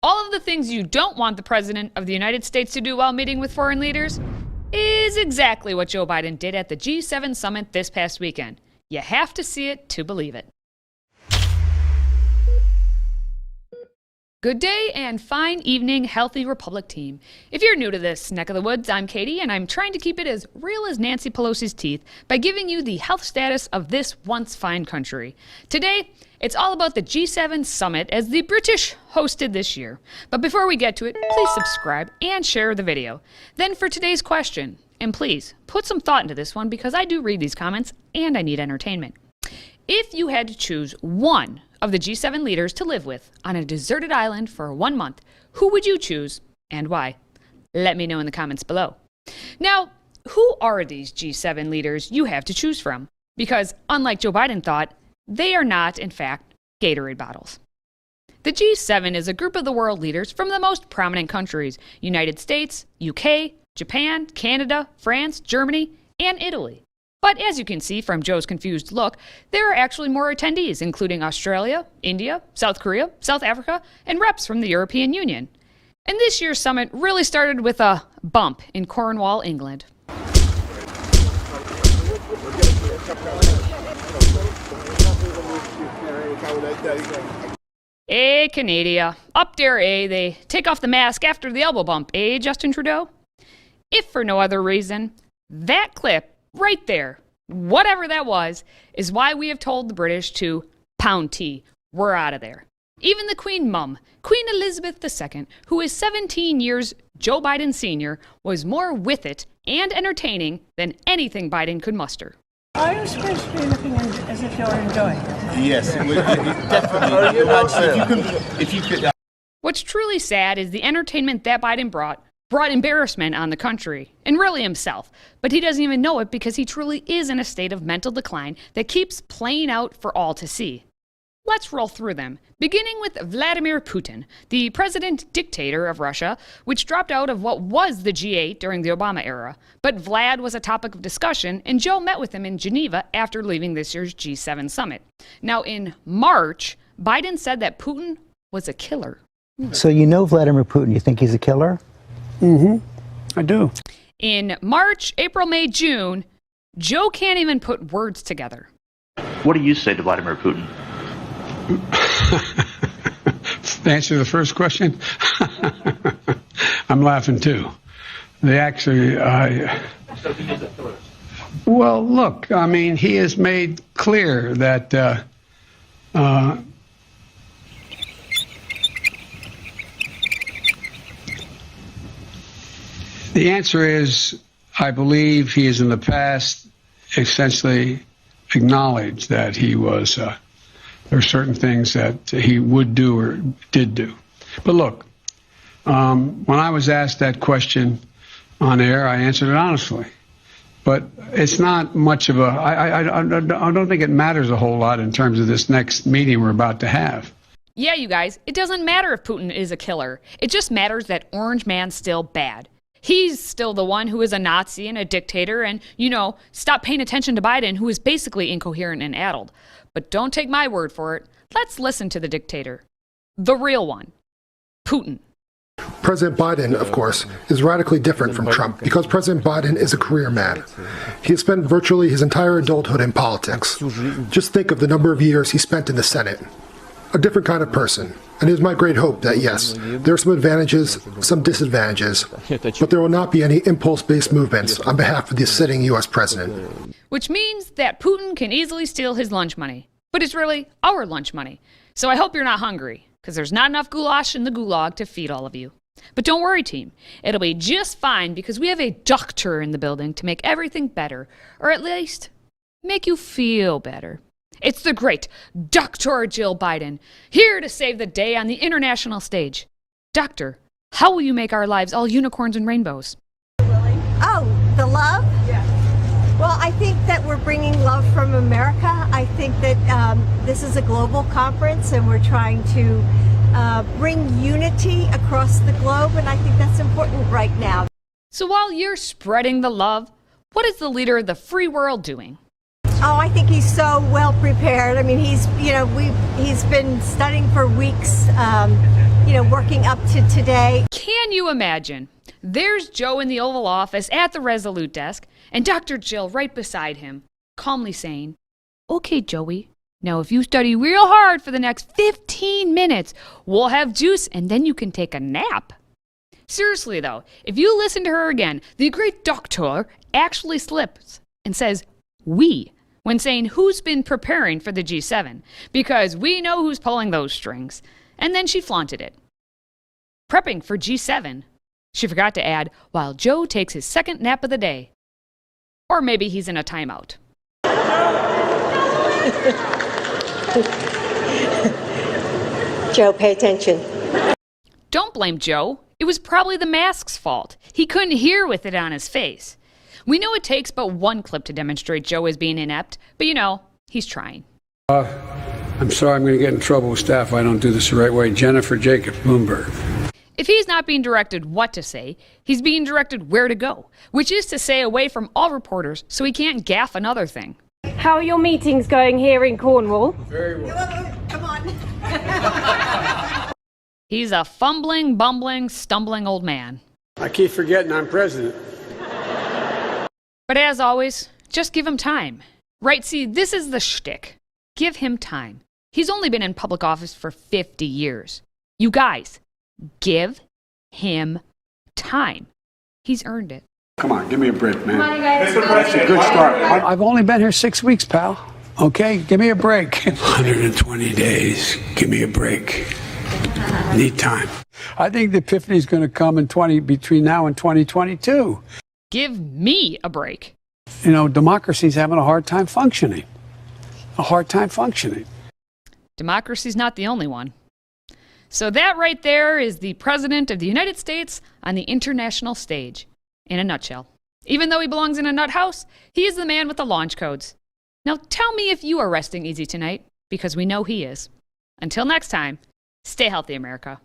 All of the things you don't want the President of the United States to do while meeting with foreign leaders is exactly what Joe Biden did at the G7 summit this past weekend. You have to see it to believe it. Good day and fine evening, Healthy Republic team. If you're new to this neck of the woods, I'm Katie, and I'm trying to keep it as real as Nancy Pelosi's teeth by giving you the health status of this once fine country. Today, it's all about the G7 summit as the British hosted this year. But before we get to it, please subscribe and share the video. Then for today's question, and please put some thought into this one because I do read these comments and I need entertainment. If you had to choose one of the G7 leaders to live with on a deserted island for 1 month, who would you choose and why? Let me know in the comments below. Now, who are these G7 leaders you have to choose from? Because unlike Joe Biden thought, they are not, in fact, Gatorade bottles. The G7 is a group of the world leaders from the most prominent countries: United States, UK, Japan, Canada, France, Germany, and Italy. But as you can see from Joe's confused look, there are actually more attendees, including Australia, India, South Korea, South Africa, and reps from the European Union. And this year's summit really started with a bump in Cornwall, England. Eh, Canada. Up there, eh? They take off the mask after the elbow bump, eh, Justin Trudeau? If for no other reason, that clip right there, whatever that was, is why we have told the British to pound tea. We're out of there. Even the Queen Mum, Queen Elizabeth II, who is 17 years Joe Biden Sr., was more with it and entertaining than anything Biden could muster. Are you supposed to be looking as if you're enjoying it? Yes, definitely. If you could. What's truly sad is the entertainment that Biden brought embarrassment on the country, and really himself. But he doesn't even know it because he truly is in a state of mental decline that keeps playing out for all to see. Let's roll through them, beginning with Vladimir Putin, the president dictator of Russia, which dropped out of what was the G8 during the Obama era. But Vlad was a topic of discussion, and Joe met with him in Geneva after leaving this year's G7 summit. Now, in March, Biden said that Putin was a killer. So you know Vladimir Putin, you think he's a killer? I do. In March, April, May, June, Joe can't even put words together. What do you say to Vladimir Putin? To answer the first question, I'm laughing too. They actually, well, look, I mean, he has made clear that the answer is, I believe he has in the past essentially acknowledged that he was, there are certain things that he would do or did do. But look, when I was asked that question on air, I answered it honestly. But it's not much of a, I don't think it matters a whole lot in terms of this next meeting we're about to have. Yeah, you guys, it doesn't matter if Putin is a killer. It just matters that Orange Man's still bad. He's still the one who is a Nazi and a dictator and, stop paying attention to Biden, who is basically incoherent and addled. But don't take my word for it. Let's listen to the dictator. The real one. Putin. President Biden, of course, is radically different from Trump because President Biden is a career man. He has spent virtually his entire adulthood in politics. Just think of the number of years he spent in the Senate. A different kind of person. And it is my great hope that, yes, there are some advantages, some disadvantages, but there will not be any impulse-based movements on behalf of the sitting U.S. president. Which means that Putin can easily steal his lunch money. But it's really our lunch money. So I hope you're not hungry, because there's not enough goulash in the gulag to feed all of you. But don't worry, team. It'll be just fine because we have a doctor in the building to make everything better, or at least make you feel better. It's the great Dr. Jill Biden, here to save the day on the international stage. Doctor, how will you make our lives all unicorns and rainbows? Oh, the love? Yeah. Well, I think that we're bringing love from America. I think that this is a global conference and we're trying to bring unity across the globe, and I think that's important right now. So while you're spreading the love, what is the leader of the free world doing? Oh, I think he's so well prepared. I mean, he's been studying for weeks working up to today. Can you imagine? There's Joe in the Oval Office at the Resolute desk, and Dr. Jill right beside him, calmly saying, "Okay, Joey, now if you study real hard for the next 15 minutes, we'll have juice and then you can take a nap." Seriously though, if you listen to her again, the great doctor actually slips and says "we" when saying who's been preparing for the G7, because we know who's pulling those strings. And then she flaunted it. Prepping for G7. She forgot to add, while Joe takes his second nap of the day. Or maybe he's in a timeout. Joe, pay attention. Don't blame Joe. It was probably the mask's fault. He couldn't hear with it on his face. We know it takes but one clip to demonstrate Joe is being inept, but he's trying. I'm sorry, I'm going to get in trouble with staff if I don't do this the right way. Jennifer Jacob Bloomberg. If he's not being directed what to say, he's being directed where to go, which is to say away from all reporters so he can't gaffe another thing. How are your meetings going here in Cornwall? Very well. Come on. He's a fumbling, bumbling, stumbling old man. I keep forgetting I'm president. But as always, just give him time. Right, see, this is the shtick. Give him time. He's only been in public office for 50 years. You guys, give him time. He's earned it. Come on, give me a break, man. Come on, you guys. It's a good start. I've only been here 6 weeks, pal. Okay, give me a break. 120 days. Give me a break. Need time. I think the epiphany is going to come between now and 2022. Give me a break. Democracy's having a hard time functioning. Democracy's not the only one. So that right there is the President of the United States on the international stage, in a nutshell. Even though he belongs in a nut house, he is the man with the launch codes. Now tell me if you are resting easy tonight, because we know he is. Until next time, stay healthy, America.